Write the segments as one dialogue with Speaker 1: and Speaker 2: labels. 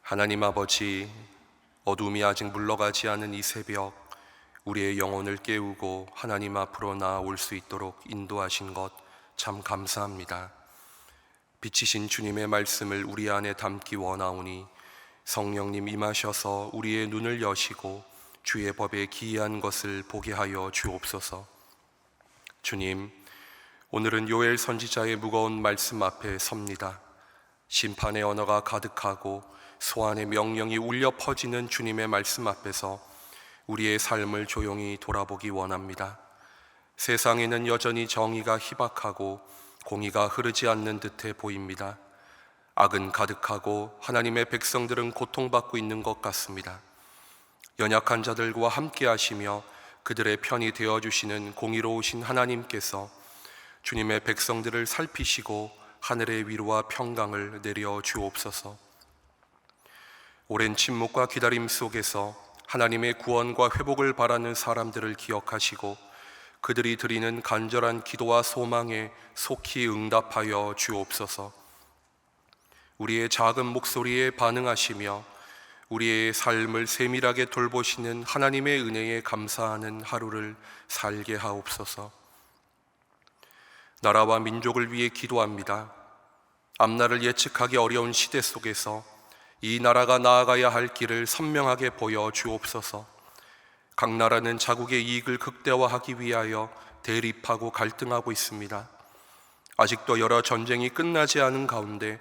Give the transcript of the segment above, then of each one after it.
Speaker 1: 하나님 아버지, 어둠이 아직 물러가지 않은 이 새벽, 우리의 영혼을 깨우고 하나님 앞으로 나아올 수 있도록 인도하신 것 참 감사합니다. 빛이신 주님의 말씀을 우리 안에 담기 원하오니 성령님 임하셔서 우리의 눈을 여시고 주의 법에 기이한 것을 보게 하여 주옵소서. 주님, 오늘은 요엘 선지자의 무거운 말씀 앞에 섭니다. 심판의 언어가 가득하고 소환의 명령이 울려 퍼지는 주님의 말씀 앞에서 우리의 삶을 조용히 돌아보기 원합니다. 세상에는 여전히 정의가 희박하고 공의가 흐르지 않는 듯해 보입니다. 악은 가득하고 하나님의 백성들은 고통받고 있는 것 같습니다. 연약한 자들과 함께 하시며 그들의 편이 되어주시는 공의로우신 하나님께서 주님의 백성들을 살피시고 하늘의 위로와 평강을 내려 주옵소서. 오랜 침묵과 기다림 속에서 하나님의 구원과 회복을 바라는 사람들을 기억하시고 그들이 드리는 간절한 기도와 소망에 속히 응답하여 주옵소서. 우리의 작은 목소리에 반응하시며 우리의 삶을 세밀하게 돌보시는 하나님의 은혜에 감사하는 하루를 살게 하옵소서. 나라와 민족을 위해 기도합니다. 앞날을 예측하기 어려운 시대 속에서 이 나라가 나아가야 할 길을 선명하게 보여 주옵소서. 각 나라는 자국의 이익을 극대화하기 위하여 대립하고 갈등하고 있습니다. 아직도 여러 전쟁이 끝나지 않은 가운데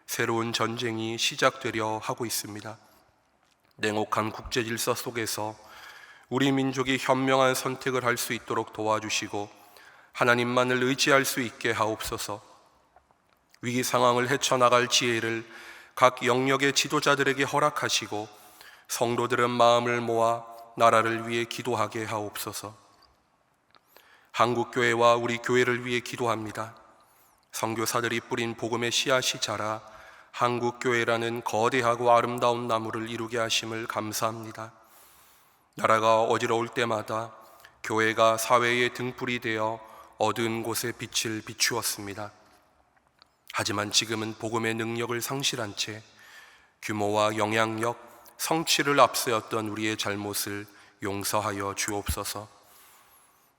Speaker 1: 새로운 전쟁이 시작되려 하고 있습니다. 냉혹한 국제 질서 속에서 우리 민족이 현명한 선택을 할 수 있도록 도와주시고 하나님만을 의지할 수 있게 하옵소서. 위기 상황을 헤쳐나갈 지혜를 각 영역의 지도자들에게 허락하시고 성도들은 마음을 모아 나라를 위해 기도하게 하옵소서. 한국교회와 우리 교회를 위해 기도합니다. 선교사들이 뿌린 복음의 씨앗이 자라 한국교회라는 거대하고 아름다운 나무를 이루게 하심을 감사합니다. 나라가 어지러울 때마다 교회가 사회의 등불이 되어 어두운 곳에 빛을 비추었습니다. 하지만 지금은 복음의 능력을 상실한 채 규모와 영향력, 성취를 앞세웠던 우리의 잘못을 용서하여 주옵소서.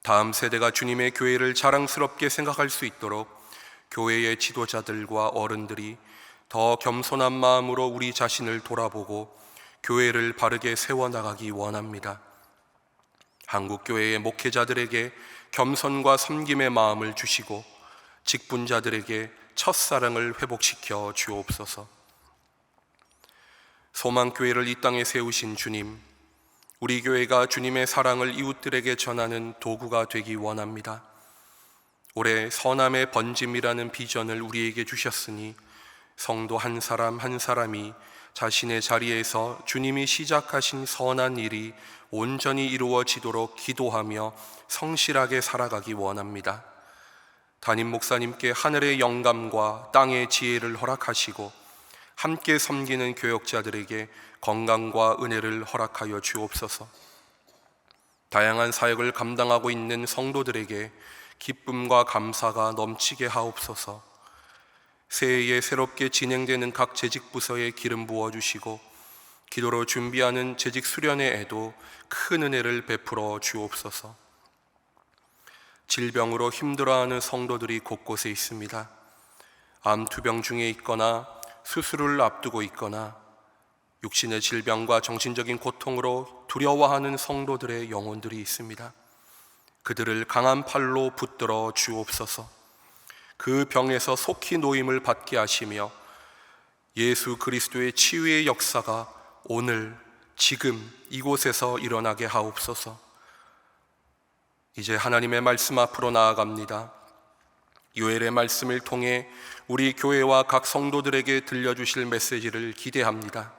Speaker 1: 다음 세대가 주님의 교회를 자랑스럽게 생각할 수 있도록 교회의 지도자들과 어른들이 더 겸손한 마음으로 우리 자신을 돌아보고 교회를 바르게 세워나가기 원합니다. 한국교회의 목회자들에게 겸손과 섬김의 마음을 주시고 직분자들에게 첫사랑을 회복시켜 주옵소서. 소망교회를 이 땅에 세우신 주님, 우리 교회가 주님의 사랑을 이웃들에게 전하는 도구가 되기 원합니다. 올해 선함의 번짐이라는 비전을 우리에게 주셨으니 성도 한 사람 한 사람이 자신의 자리에서 주님이 시작하신 선한 일이 온전히 이루어지도록 기도하며 성실하게 살아가기 원합니다. 담임 목사님께 하늘의 영감과 땅의 지혜를 허락하시고 함께 섬기는 교역자들에게 건강과 은혜를 허락하여 주옵소서. 다양한 사역을 감당하고 있는 성도들에게 기쁨과 감사가 넘치게 하옵소서. 새해에 새롭게 진행되는 각 재직 부서에 기름 부어주시고 기도로 준비하는 재직 수련회에도 큰 은혜를 베풀어 주옵소서. 질병으로 힘들어하는 성도들이 곳곳에 있습니다. 암투병 중에 있거나 수술을 앞두고 있거나 육신의 질병과 정신적인 고통으로 두려워하는 성도들의 영혼들이 있습니다. 그들을 강한 팔로 붙들어 주옵소서. 그 병에서 속히 노임을 받게 하시며 예수 그리스도의 치유의 역사가 오늘 지금 이곳에서 일어나게 하옵소서. 이제 하나님의 말씀 앞으로 나아갑니다. 요엘의 말씀을 통해 우리 교회와 각 성도들에게 들려주실 메시지를 기대합니다.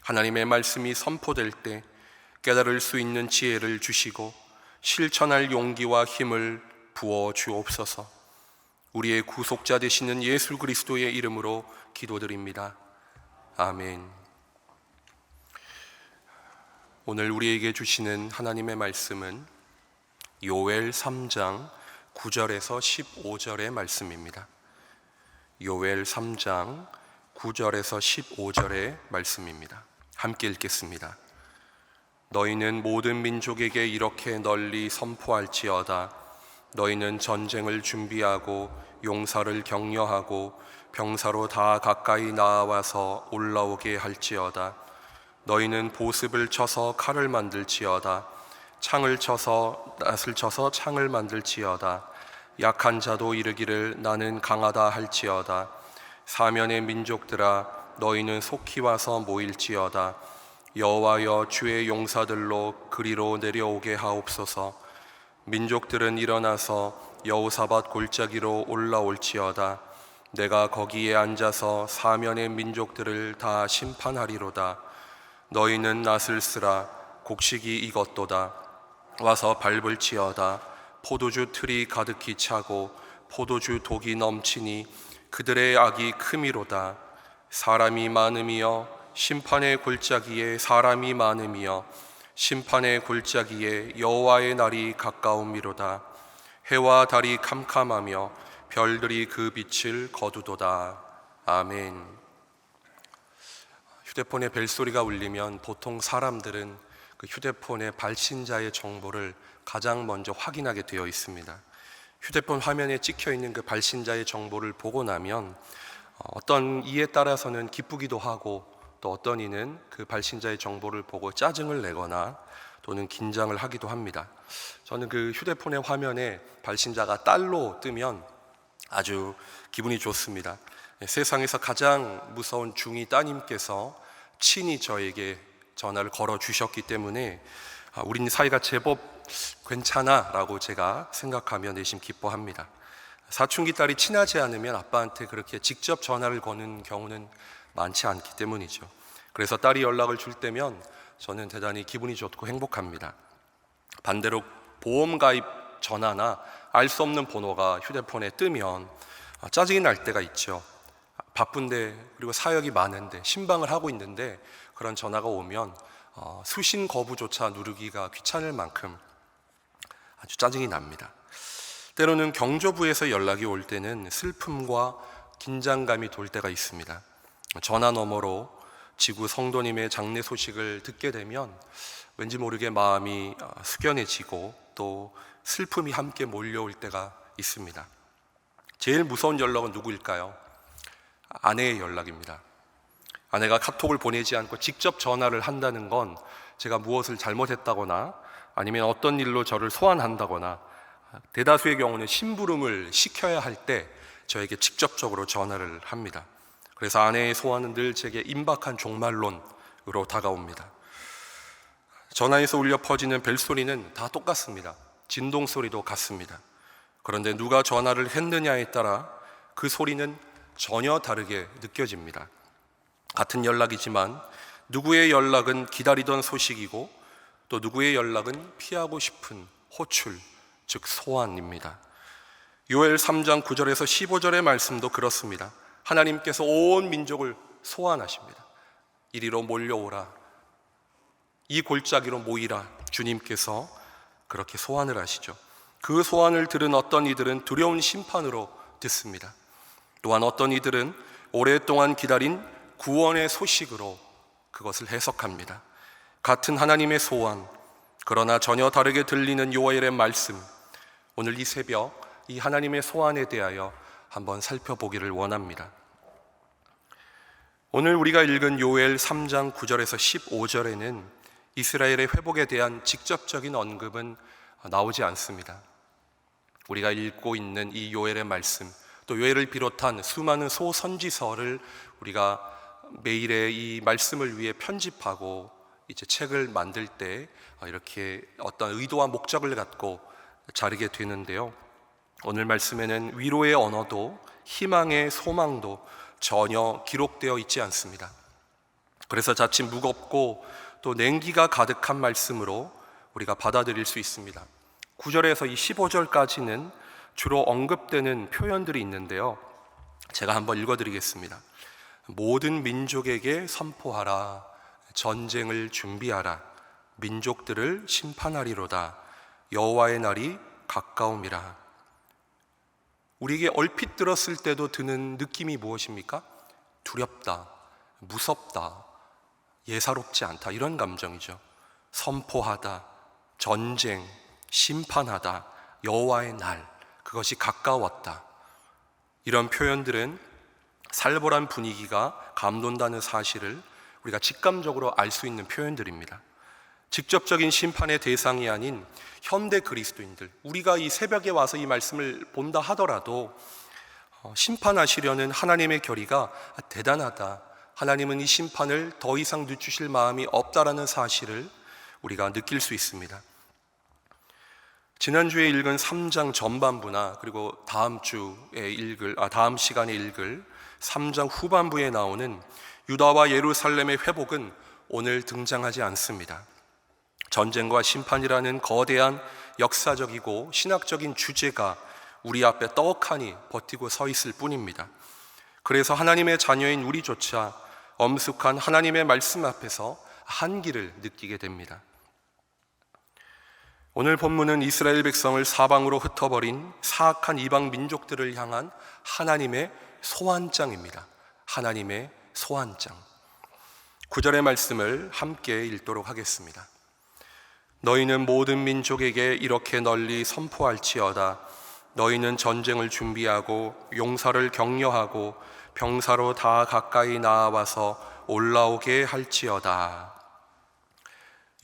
Speaker 1: 하나님의 말씀이 선포될 때 깨달을 수 있는 지혜를 주시고 실천할 용기와 힘을 부어 주옵소서. 우리의 구속자 되시는 예수 그리스도의 이름으로 기도드립니다. 아멘. 오늘 우리에게 주시는 하나님의 말씀은 요엘 3장 9절에서 15절의 말씀입니다. 요엘 3장 9절에서 15절의 말씀입니다. 함께 읽겠습니다. 너희는 모든 민족에게 이렇게 널리 선포할지어다. 너희는 전쟁을 준비하고 용사를 격려하고 병사로 다 가까이 나와서 올라오게 할지어다. 너희는 보습을 쳐서 칼을 만들지어다. 창을 쳐서 낫을 쳐서 창을 만들지어다. 약한 자도 이르기를 나는 강하다 할지어다. 사면의 민족들아 너희는 속히 와서 모일지어다. 여호와여 주의 용사들로 그리로 내려오게 하옵소서. 민족들은 일어나서 여호사밧 골짜기로 올라올지어다. 내가 거기에 앉아서 사면의 민족들을 다 심판하리로다. 너희는 낫을 쓰라. 곡식이 익었도다. 와서 밟을지어다. 포도주 틀이 가득히 차고 포도주 독이 넘치니 그들의 악이 크미로다. 사람이 많음이여 심판의 골짜기에 사람이 많음이여 심판의 골짜기에 여호와의 날이 가까움이로다. 해와 달이 캄캄하며 별들이 그 빛을 거두도다. 아멘. 휴대폰에 벨소리가 울리면 보통 사람들은 그 휴대폰의 발신자의 정보를 가장 먼저 확인하게 되어 있습니다. 휴대폰 화면에 찍혀 있는 그 발신자의 정보를 보고 나면 어떤 이에 따라서는 기쁘기도 하고 또 어떤 이는 그 발신자의 정보를 보고 짜증을 내거나 또는 긴장을 하기도 합니다. 저는 그 휴대폰의 화면에 발신자가 딸로 뜨면 아주 기분이 좋습니다. 세상에서 가장 무서운 중이 따님께서 친히 저에게 전화를 걸어 주셨기 때문에 우린 사이가 제법 괜찮아 라고 제가 생각하며 내심 기뻐합니다. 사춘기 딸이 친하지 않으면 아빠한테 그렇게 직접 전화를 거는 경우는 많지 않기 때문이죠. 그래서 딸이 연락을 줄 때면 저는 대단히 기분이 좋고 행복합니다. 반대로 보험 가입 전화나 알 수 없는 번호가 휴대폰에 뜨면 짜증이 날 때가 있죠. 바쁜데 그리고 사역이 많은데 신방을 하고 있는데 그런 전화가 오면 수신 거부조차 누르기가 귀찮을 만큼 아주 짜증이 납니다. 때로는 경조부에서 연락이 올 때는 슬픔과 긴장감이 돌 때가 있습니다. 전화 너머로 지구 성도님의 장례 소식을 듣게 되면 왠지 모르게 마음이 숙연해지고 또 슬픔이 함께 몰려올 때가 있습니다. 제일 무서운 연락은 누구일까요? 아내의 연락입니다. 아내가 카톡을 보내지 않고 직접 전화를 한다는 건 제가 무엇을 잘못했다거나 아니면 어떤 일로 저를 소환한다거나 대다수의 경우는 심부름을 시켜야 할 때 저에게 직접적으로 전화를 합니다. 그래서 아내의 소환은 늘 제게 임박한 종말론으로 다가옵니다. 전화에서 울려 퍼지는 벨소리는 다 똑같습니다. 진동 소리도 같습니다. 그런데 누가 전화를 했느냐에 따라 그 소리는 전혀 다르게 느껴집니다. 같은 연락이지만 누구의 연락은 기다리던 소식이고 또 누구의 연락은 피하고 싶은 호출, 즉 소환입니다. 요엘 3장 9절에서 15절의 말씀도 그렇습니다. 하나님께서 온 민족을 소환하십니다. 이리로 몰려오라, 이 골짜기로 모이라. 주님께서 그렇게 소환을 하시죠. 그 소환을 들은 어떤 이들은 두려운 심판으로 듣습니다. 또한 어떤 이들은 오랫동안 기다린 구원의 소식으로 그것을 해석합니다. 같은 하나님의 소환, 그러나 전혀 다르게 들리는 요엘의 말씀, 오늘 이 새벽 이 하나님의 소환에 대하여 한번 살펴보기를 원합니다. 오늘 우리가 읽은 요엘 3장 9절에서 15절에는 이스라엘의 회복에 대한 직접적인 언급은 나오지 않습니다. 우리가 읽고 있는 이 요엘의 말씀, 또 요엘을 비롯한 수많은 소선지서를 우리가 매일의 이 말씀을 위해 편집하고 이제 책을 만들 때 이렇게 어떤 의도와 목적을 갖고 자르게 되는데요. 오늘 말씀에는 위로의 언어도 희망의 소망도 전혀 기록되어 있지 않습니다. 그래서 자칫 무겁고 또 냉기가 가득한 말씀으로 우리가 받아들일 수 있습니다. 9절에서 이 15절까지는 주로 언급되는 표현들이 있는데요. 제가 한번 읽어드리겠습니다. 모든 민족에게 선포하라. 전쟁을 준비하라. 민족들을 심판하리로다. 여호와의 날이 가까움이라. 우리에게 얼핏 들었을 때도 드는 느낌이 무엇입니까? 두렵다, 무섭다, 예사롭지 않다, 이런 감정이죠. 선포하다, 전쟁, 심판하다, 여호와의 날, 그것이 가까웠다. 이런 표현들은 살벌한 분위기가 감돈다는 사실을 우리가 직감적으로 알 수 있는 표현들입니다. 직접적인 심판의 대상이 아닌 현대 그리스도인들, 우리가 이 새벽에 와서 이 말씀을 본다 하더라도 심판하시려는 하나님의 결의가 대단하다, 하나님은 이 심판을 더 이상 늦추실 마음이 없다라는 사실을 우리가 느낄 수 있습니다. 지난주에 읽은 3장 전반부나 그리고 다음 시간에 읽을 3장 후반부에 나오는 유다와 예루살렘의 회복은 오늘 등장하지 않습니다. 전쟁과 심판이라는 거대한 역사적이고 신학적인 주제가 우리 앞에 떡하니 버티고 서 있을 뿐입니다. 그래서 하나님의 자녀인 우리조차 엄숙한 하나님의 말씀 앞에서 한기를 느끼게 됩니다. 오늘 본문은 이스라엘 백성을 사방으로 흩어버린 사악한 이방 민족들을 향한 하나님의 소환장입니다. 하나님의 소환장. 9절의 말씀을 함께 읽도록 하겠습니다. 너희는 모든 민족에게 이렇게 널리 선포할지어다. 너희는 전쟁을 준비하고 용사를 격려하고 병사로 다 가까이 나와서 올라오게 할지어다.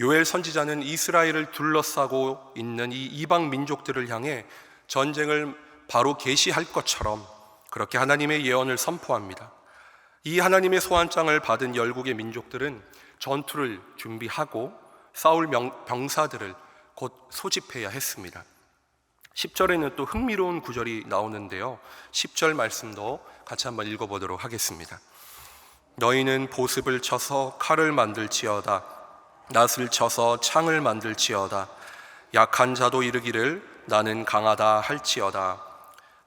Speaker 1: 요엘 선지자는 이스라엘을 둘러싸고 있는 이 이방 민족들을 향해 전쟁을 바로 계시할 것처럼 그렇게 하나님의 예언을 선포합니다. 이 하나님의 소환장을 받은 열국의 민족들은 전투를 준비하고 싸울 병사들을 곧 소집해야 했습니다. 10절에는 또 흥미로운 구절이 나오는데요, 10절 말씀도 같이 한번 읽어보도록 하겠습니다. 너희는 보습을 쳐서 칼을 만들지어다. 낫을 쳐서 창을 만들지어다. 약한 자도 이르기를 나는 강하다 할지어다.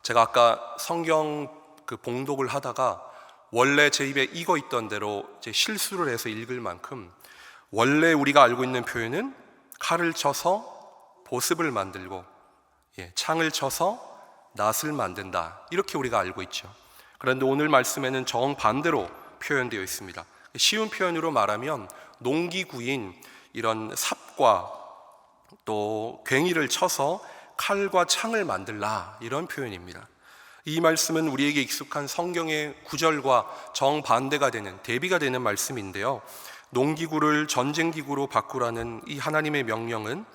Speaker 1: 제가 아까 성경 봉독을 하다가 원래 제 입에 익어 있던 대로 이제 실수를 해서 읽을 만큼, 원래 우리가 알고 있는 표현은 칼을 쳐서 보습을 만들고 창을 쳐서 낫을 만든다, 이렇게 우리가 알고 있죠. 그런데 오늘 말씀에는 정반대로 표현되어 있습니다. 쉬운 표현으로 말하면 농기구인 이런 삽과 또 괭이를 쳐서 칼과 창을 만들라, 이런 표현입니다. 이 말씀은 우리에게 익숙한 성경의 구절과 정반대가 되는, 대비가 되는 말씀인데요, 농기구를 전쟁기구로 바꾸라는 이 하나님의 명령은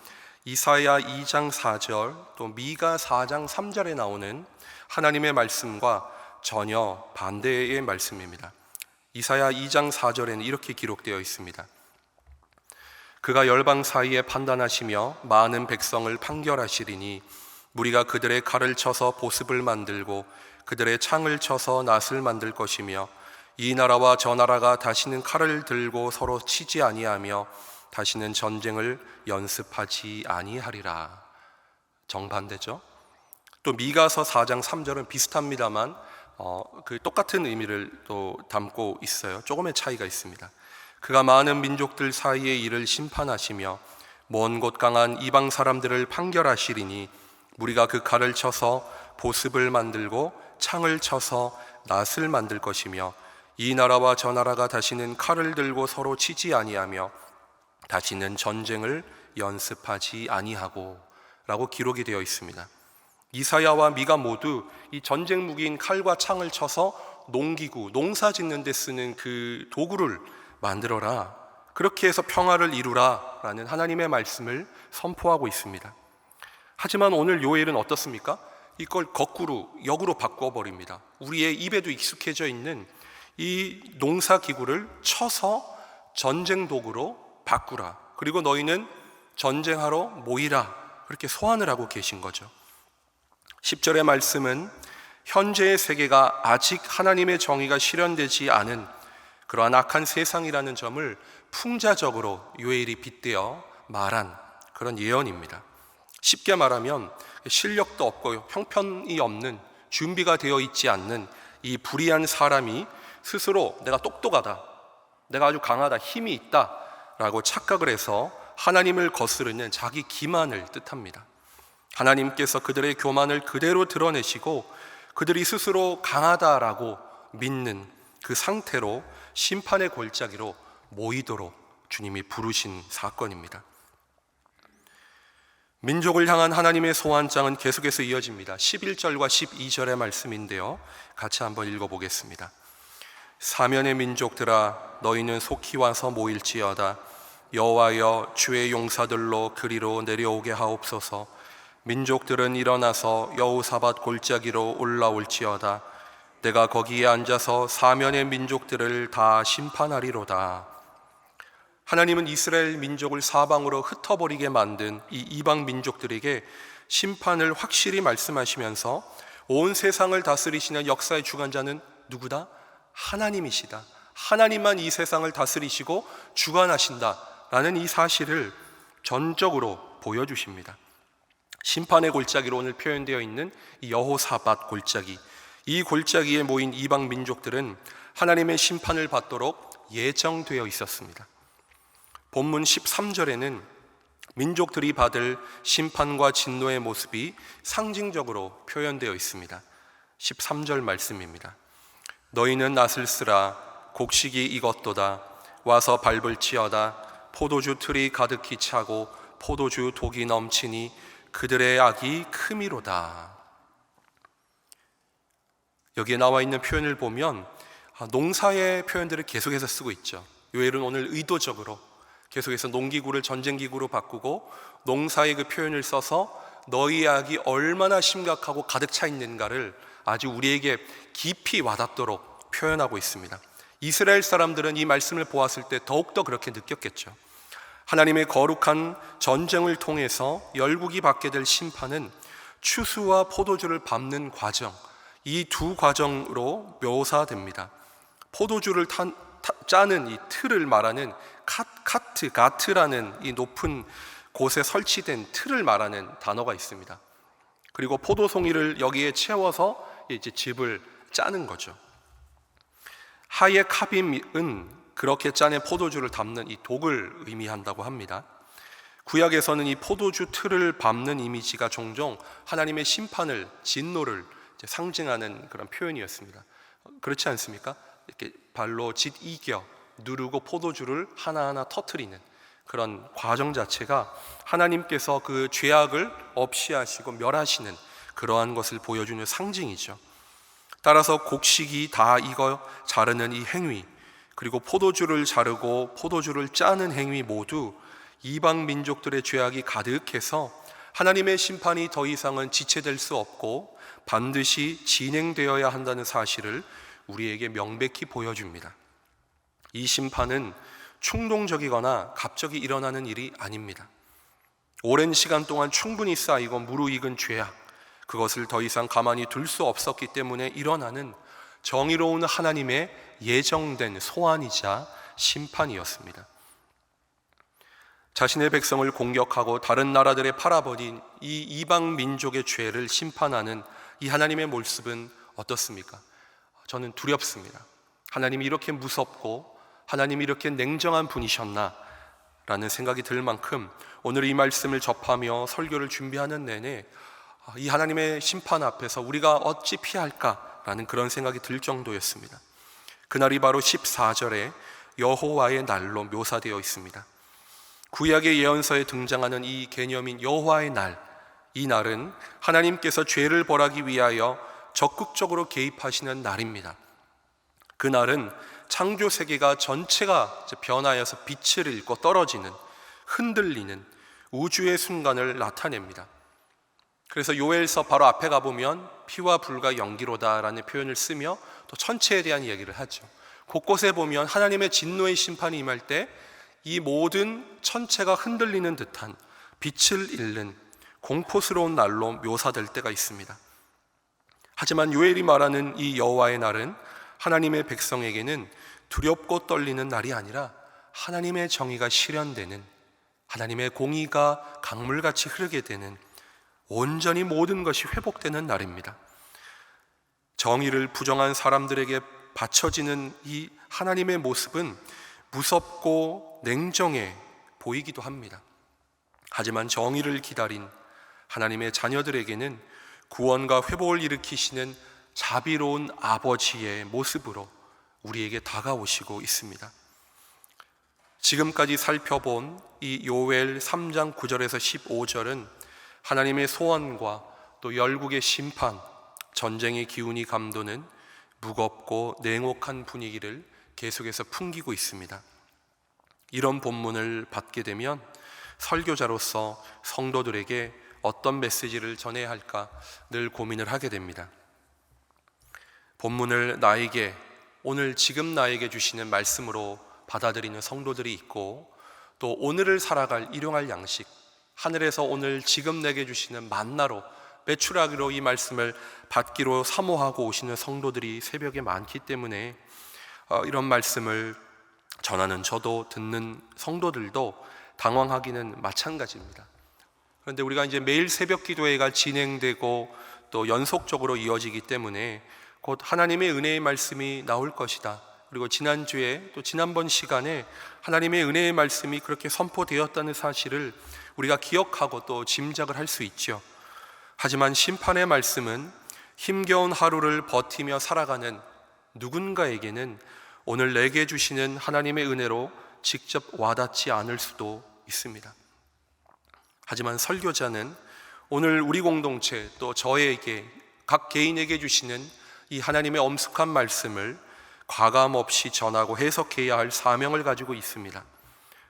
Speaker 1: 이사야 2장 4절 또 미가 4장 3절에 나오는 하나님의 말씀과 전혀 반대의 말씀입니다. 이사야 2장 4절에는 이렇게 기록되어 있습니다. 그가 열방 사이에 판단하시며 많은 백성을 판결하시리니 무리가 그들의 칼을 쳐서 보습을 만들고 그들의 창을 쳐서 낫을 만들 것이며 이 나라와 저 나라가 다시는 칼을 들고 서로 치지 아니하며 다시는 전쟁을 연습하지 아니하리라. 정반대죠. 또 미가서 4장 3절은 비슷합니다만 그 똑같은 의미를 또 담고 있어요. 조금의 차이가 있습니다. 그가 많은 민족들 사이의 일을 심판하시며 먼 곳 강한 이방 사람들을 판결하시리니 우리가 그 칼을 쳐서 보습을 만들고 창을 쳐서 낫을 만들 것이며 이 나라와 저 나라가 다시는 칼을 들고 서로 치지 아니하며 다시는 전쟁을 연습하지 아니하고 라고 기록이 되어 있습니다. 이사야와 미가 모두 이 전쟁 무기인 칼과 창을 쳐서 농기구, 농사 짓는 데 쓰는 그 도구를 만들어라, 그렇게 해서 평화를 이루라 라는 하나님의 말씀을 선포하고 있습니다. 하지만 오늘 요엘은 어떻습니까? 이걸 거꾸로 역으로 바꿔버립니다. 우리의 입에도 익숙해져 있는 이 농사기구를 쳐서 전쟁 도구로 바꾸라, 그리고 너희는 전쟁하러 모이라, 그렇게 소환을 하고 계신 거죠. 10절의 말씀은 현재의 세계가 아직 하나님의 정의가 실현되지 않은 그러한 악한 세상이라는 점을 풍자적으로 요엘이 빗대어 말한 그런 예언입니다. 쉽게 말하면 실력도 없고 형편이 없는, 준비가 되어 있지 않는 이 불의한 사람이 스스로 내가 똑똑하다, 내가 아주 강하다, 힘이 있다 라고 착각을 해서 하나님을 거스르는 자기 기만을 뜻합니다. 하나님께서 그들의 교만을 그대로 드러내시고 그들이 스스로 강하다라고 믿는 그 상태로 심판의 골짜기로 모이도록 주님이 부르신 사건입니다. 민족을 향한 하나님의 소환장은 계속해서 이어집니다. 11절과 12절의 말씀인데요, 같이 한번 읽어보겠습니다. 사면의 민족들아, 너희는 속히 와서 모일지어다. 여호와여, 주의 용사들로 그리로 내려오게 하옵소서. 민족들은 일어나서 여호사밧 골짜기로 올라올지어다. 내가 거기에 앉아서 사면의 민족들을 다 심판하리로다. 하나님은 이스라엘 민족을 사방으로 흩어버리게 만든 이 이방 민족들에게 심판을 확실히 말씀하시면서 온 세상을 다스리시는 역사의 주관자는 누구다? 하나님이시다. 하나님만 이 세상을 다스리시고 주관하신다라는 이 사실을 전적으로 보여주십니다. 심판의 골짜기로 오늘 표현되어 있는 이 여호사밧 골짜기, 이 골짜기에 모인 이방 민족들은 하나님의 심판을 받도록 예정되어 있었습니다. 본문 13절에는 민족들이 받을 심판과 진노의 모습이 상징적으로 표현되어 있습니다. 13절 말씀입니다. 너희는 낫을 쓰라. 곡식이 익었도다. 와서 밟을지어다. 포도주 틀이 가득히 차고 포도주 독이 넘치니 그들의 악이 크미로다. 여기에 나와 있는 표현을 보면 농사의 표현들을 계속해서 쓰고 있죠. 요엘은 오늘 의도적으로 계속해서 농기구를 전쟁기구로 바꾸고 농사의 그 표현을 써서 너희의 악이 얼마나 심각하고 가득 차 있는가를 아주 우리에게 깊이 와닿도록 표현하고 있습니다. 이스라엘 사람들은 이 말씀을 보았을 때 더욱더 그렇게 느꼈겠죠. 하나님의 거룩한 전쟁을 통해서 열국이 받게 될 심판은 추수와 포도주를 밟는 과정, 이 두 과정으로 묘사됩니다. 포도주를 짜는 이 틀을 말하는 가트라는 이 높은 곳에 설치된 틀을 말하는 단어가 있습니다. 그리고 포도송이를 여기에 채워서 이제 즙을 짜는 거죠. 하예 카빔은 그렇게 짜낸 포도주를 담는 이 독을 의미한다고 합니다. 구약에서는 이 포도주 틀을 밟는 이미지가 종종 하나님의 심판을, 진노를 상징하는 그런 표현이었습니다. 그렇지 않습니까? 이렇게 발로 이겨 누르고 포도주를 하나하나 터뜨리는 그런 과정 자체가 하나님께서 그 죄악을 없이 하시고 멸하시는 그러한 것을 보여주는 상징이죠. 따라서 곡식이 다 익어 자르는 이 행위, 그리고 포도주를 자르고 포도주를 짜는 행위 모두 이방 민족들의 죄악이 가득해서 하나님의 심판이 더 이상은 지체될 수 없고 반드시 진행되어야 한다는 사실을 우리에게 명백히 보여줍니다. 이 심판은 충동적이거나 갑자기 일어나는 일이 아닙니다. 오랜 시간 동안 충분히 쌓이고 무르익은 죄악, 그것을 더 이상 가만히 둘 수 없었기 때문에 일어나는 정의로운 하나님의 예정된 소환이자 심판이었습니다. 자신의 백성을 공격하고 다른 나라들에 팔아버린 이 이방 민족의 죄를 심판하는 이 하나님의 모습은 어떻습니까? 저는 두렵습니다. 하나님이 이렇게 무섭고 하나님이 이렇게 냉정한 분이셨나 라는 생각이 들 만큼 오늘 이 말씀을 접하며 설교를 준비하는 내내 이 하나님의 심판 앞에서 우리가 어찌 피할까라는 그런 생각이 들 정도였습니다. 그날이 바로 14절에 여호와의 날로 묘사되어 있습니다. 구약의 예언서에 등장하는 이 개념인 여호와의 날, 이 날은 하나님께서 죄를 벌하기 위하여 적극적으로 개입하시는 날입니다. 그 날은 창조 세계가 전체가 변하여서 빛을 잃고 떨어지는, 흔들리는 우주의 순간을 나타냅니다. 그래서 요엘서 바로 앞에 가보면 피와 불과 연기로다라는 표현을 쓰며 또 천체에 대한 이야기를 하죠. 곳곳에 보면 하나님의 진노의 심판이 임할 때 이 모든 천체가 흔들리는 듯한 빛을 잃는 공포스러운 날로 묘사될 때가 있습니다. 하지만 요엘이 말하는 이 여호와의 날은 하나님의 백성에게는 두렵고 떨리는 날이 아니라 하나님의 정의가 실현되는, 하나님의 공의가 강물같이 흐르게 되는, 온전히 모든 것이 회복되는 날입니다. 정의를 부정한 사람들에게 바쳐지는 이 하나님의 모습은 무섭고 냉정해 보이기도 합니다. 하지만 정의를 기다린 하나님의 자녀들에게는 구원과 회복을 일으키시는 자비로운 아버지의 모습으로 우리에게 다가오시고 있습니다. 지금까지 살펴본 이 요엘 3장 9절에서 15절은 하나님의 소원과 또 열국의 심판, 전쟁의 기운이 감도는 무겁고 냉혹한 분위기를 계속해서 풍기고 있습니다. 이런 본문을 받게 되면 설교자로서 성도들에게 어떤 메시지를 전해야 할까 늘 고민을 하게 됩니다. 본문을 나에게, 오늘 지금 나에게 주시는 말씀으로 받아들이는 성도들이 있고, 또 오늘을 살아갈 일용할 양식, 하늘에서 오늘 지금 내게 주시는 만나로 매출하기로 이 말씀을 받기로 사모하고 오시는 성도들이 새벽에 많기 때문에 이런 말씀을 전하는 저도 듣는 성도들도 당황하기는 마찬가지입니다. 그런데 우리가 이제 매일 새벽 기도회가 진행되고 또 연속적으로 이어지기 때문에 곧 하나님의 은혜의 말씀이 나올 것이다. 그리고 지난주에 또 지난번 시간에 하나님의 은혜의 말씀이 그렇게 선포되었다는 사실을 우리가 기억하고 또 짐작을 할 수 있죠. 하지만 심판의 말씀은 힘겨운 하루를 버티며 살아가는 누군가에게는 오늘 내게 주시는 하나님의 은혜로 직접 와닿지 않을 수도 있습니다. 하지만 설교자는 오늘 우리 공동체 또 저에게 각 개인에게 주시는 이 하나님의 엄숙한 말씀을 과감 없이 전하고 해석해야 할 사명을 가지고 있습니다.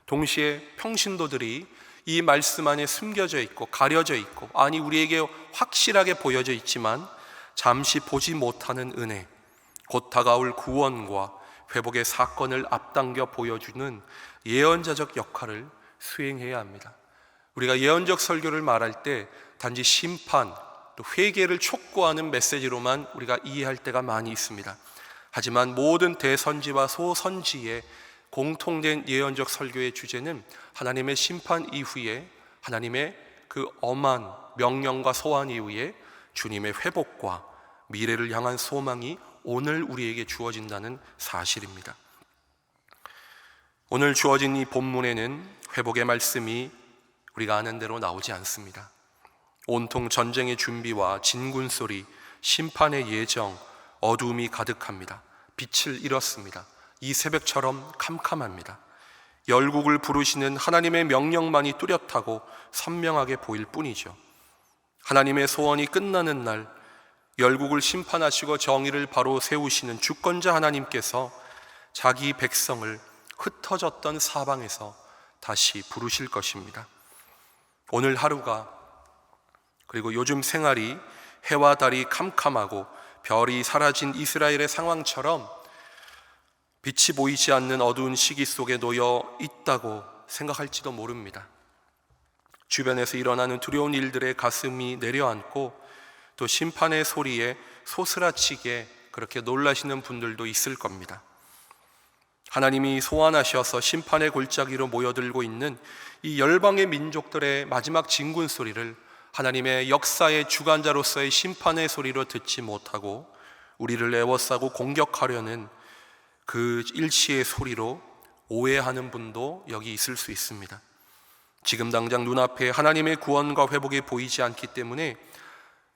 Speaker 1: 동시에 평신도들이 이 말씀 안에 숨겨져 있고 가려져 있고, 아니 우리에게 확실하게 보여져 있지만 잠시 보지 못하는 은혜, 곧 다가올 구원과 회복의 사건을 앞당겨 보여주는 예언자적 역할을 수행해야 합니다. 우리가 예언적 설교를 말할 때 단지 심판, 또 회개를 촉구하는 메시지로만 우리가 이해할 때가 많이 있습니다. 하지만 모든 대선지와 소선지의 공통된 예언적 설교의 주제는 하나님의 심판 이후에 하나님의 그 엄한 명령과 소환 이후에 주님의 회복과 미래를 향한 소망이 오늘 우리에게 주어진다는 사실입니다. 오늘 주어진 이 본문에는 회복의 말씀이 우리가 아는 대로 나오지 않습니다. 온통 전쟁의 준비와 진군 소리, 심판의 예정, 어두움이 가득합니다. 빛을 잃었습니다. 이 새벽처럼 캄캄합니다. 열국을 부르시는 하나님의 명령만이 뚜렷하고 선명하게 보일 뿐이죠. 하나님의 소원이 끝나는 날, 열국을 심판하시고 정의를 바로 세우시는 주권자 하나님께서 자기 백성을 흩어졌던 사방에서 다시 부르실 것입니다. 오늘 하루가, 그리고 요즘 생활이 해와 달이 캄캄하고 별이 사라진 이스라엘의 상황처럼 빛이 보이지 않는 어두운 시기 속에 놓여 있다고 생각할지도 모릅니다. 주변에서 일어나는 두려운 일들에 가슴이 내려앉고 또 심판의 소리에 소스라치게 그렇게 놀라시는 분들도 있을 겁니다. 하나님이 소환하셔서 심판의 골짜기로 모여들고 있는 이 열방의 민족들의 마지막 진군 소리를 하나님의 역사의 주관자로서의 심판의 소리로 듣지 못하고 우리를 애워싸고 공격하려는 그 일시의 소리로 오해하는 분도 여기 있을 수 있습니다. 지금 당장 눈앞에 하나님의 구원과 회복이 보이지 않기 때문에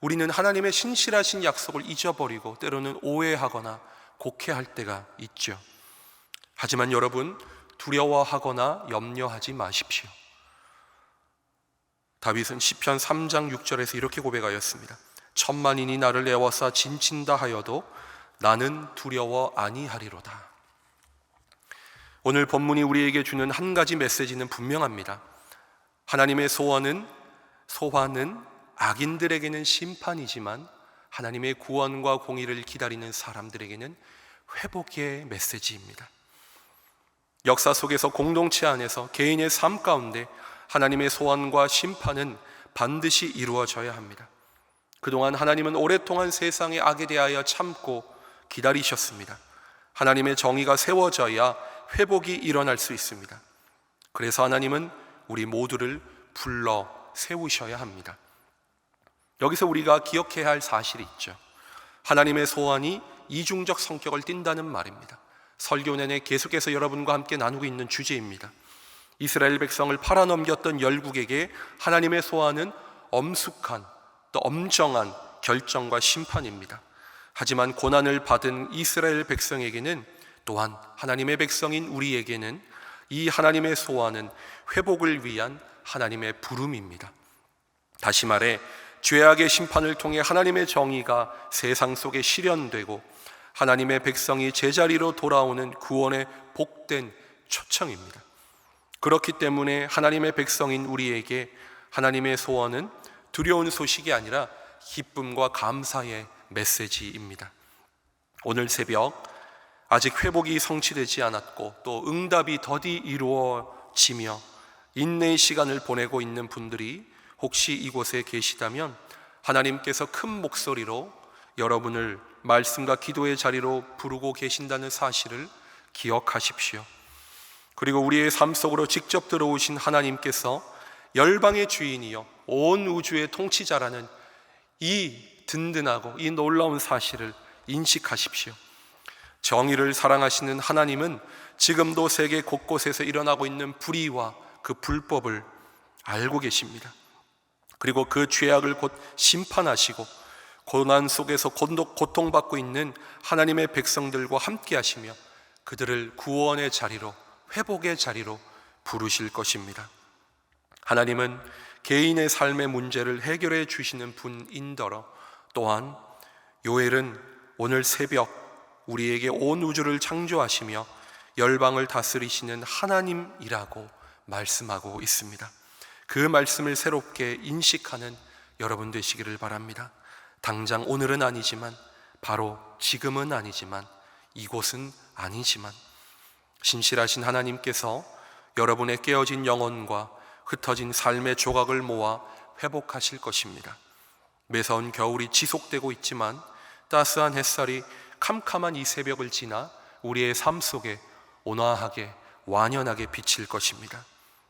Speaker 1: 우리는 하나님의 신실하신 약속을 잊어버리고 때로는 오해하거나 곡해할 때가 있죠. 하지만 여러분, 두려워하거나 염려하지 마십시오. 다윗은 시편 3장 6절에서 이렇게 고백하였습니다. 천만인이 나를 애워싸 진친다 하여도 나는 두려워 아니하리로다. 오늘 본문이 우리에게 주는 한 가지 메시지는 분명합니다. 하나님의 소환은 악인들에게는 심판이지만 하나님의 구원과 공의를 기다리는 사람들에게는 회복의 메시지입니다. 역사 속에서 공동체 안에서 개인의 삶 가운데 하나님의 소환과 심판은 반드시 이루어져야 합니다. 그동안 하나님은 오랫동안 세상의 악에 대하여 참고 기다리셨습니다. 하나님의 정의가 세워져야 회복이 일어날 수 있습니다. 그래서 하나님은 우리 모두를 불러 세우셔야 합니다. 여기서 우리가 기억해야 할 사실이 있죠. 하나님의 소환이 이중적 성격을 띈다는 말입니다. 설교 내내 계속해서 여러분과 함께 나누고 있는 주제입니다. 이스라엘 백성을 팔아넘겼던 열국에게 하나님의 소환은 엄숙한 또 엄정한 결정과 심판입니다. 하지만 고난을 받은 이스라엘 백성에게는 또한 하나님의 백성인 우리에게는 이 하나님의 소원은 회복을 위한 하나님의 부름입니다. 다시 말해 죄악의 심판을 통해 하나님의 정의가 세상 속에 실현되고 하나님의 백성이 제자리로 돌아오는 구원의 복된 초청입니다. 그렇기 때문에 하나님의 백성인 우리에게 하나님의 소원은 두려운 소식이 아니라 기쁨과 감사의 메시지입니다. 오늘 새벽 아직 회복이 성취되지 않았고 또 응답이 더디 이루어지며 인내의 시간을 보내고 있는 분들이 혹시 이곳에 계시다면 하나님께서 큰 목소리로 여러분을 말씀과 기도의 자리로 부르고 계신다는 사실을 기억하십시오. 그리고 우리의 삶 속으로 직접 들어오신 하나님께서 열방의 주인이요 온 우주의 통치자라는 이 든든하고 이 놀라운 사실을 인식하십시오. 정의를 사랑하시는 하나님은 지금도 세계 곳곳에서 일어나고 있는 불의와 그 불법을 알고 계십니다. 그리고 그 죄악을 곧 심판하시고 고난 속에서 고통받고 있는 하나님의 백성들과 함께 하시며 그들을 구원의 자리로, 회복의 자리로 부르실 것입니다. 하나님은 개인의 삶의 문제를 해결해 주시는 분인더러 또한 요엘은 오늘 새벽 우리에게 온 우주를 창조하시며 열방을 다스리시는 하나님이라고 말씀하고 있습니다. 그 말씀을 새롭게 인식하는 여러분 되시기를 바랍니다. 당장 오늘은 아니지만, 바로 지금은 아니지만, 이곳은 아니지만 신실하신 하나님께서 여러분의 깨어진 영혼과 흩어진 삶의 조각을 모아 회복하실 것입니다. 매서운 겨울이 지속되고 있지만 따스한 햇살이 캄캄한 이 새벽을 지나 우리의 삶 속에 온화하게 완연하게 비칠 것입니다.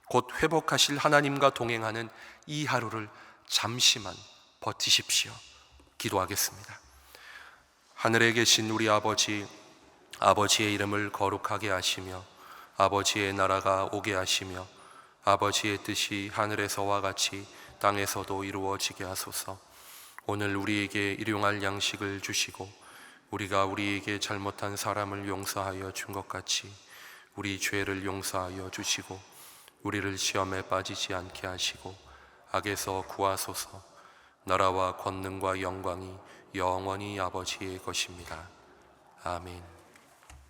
Speaker 1: 곧 회복하실 하나님과 동행하는 이 하루를 잠시만 버티십시오. 기도하겠습니다. 하늘에 계신 우리 아버지, 아버지의 이름을 거룩하게 하시며 아버지의 나라가 오게 하시며 아버지의 뜻이 하늘에서와 같이 땅에서도 이루어지게 하소서. 오늘 우리에게 일용할 양식을 주시고 우리가 우리에게 잘못한 사람을 용서하여 준 것 같이 우리 죄를 용서하여 주시고 우리를 시험에 빠지지 않게 하시고 악에서 구하소서. 나라와 권능과 영광이 영원히 아버지의 것입니다. 아멘.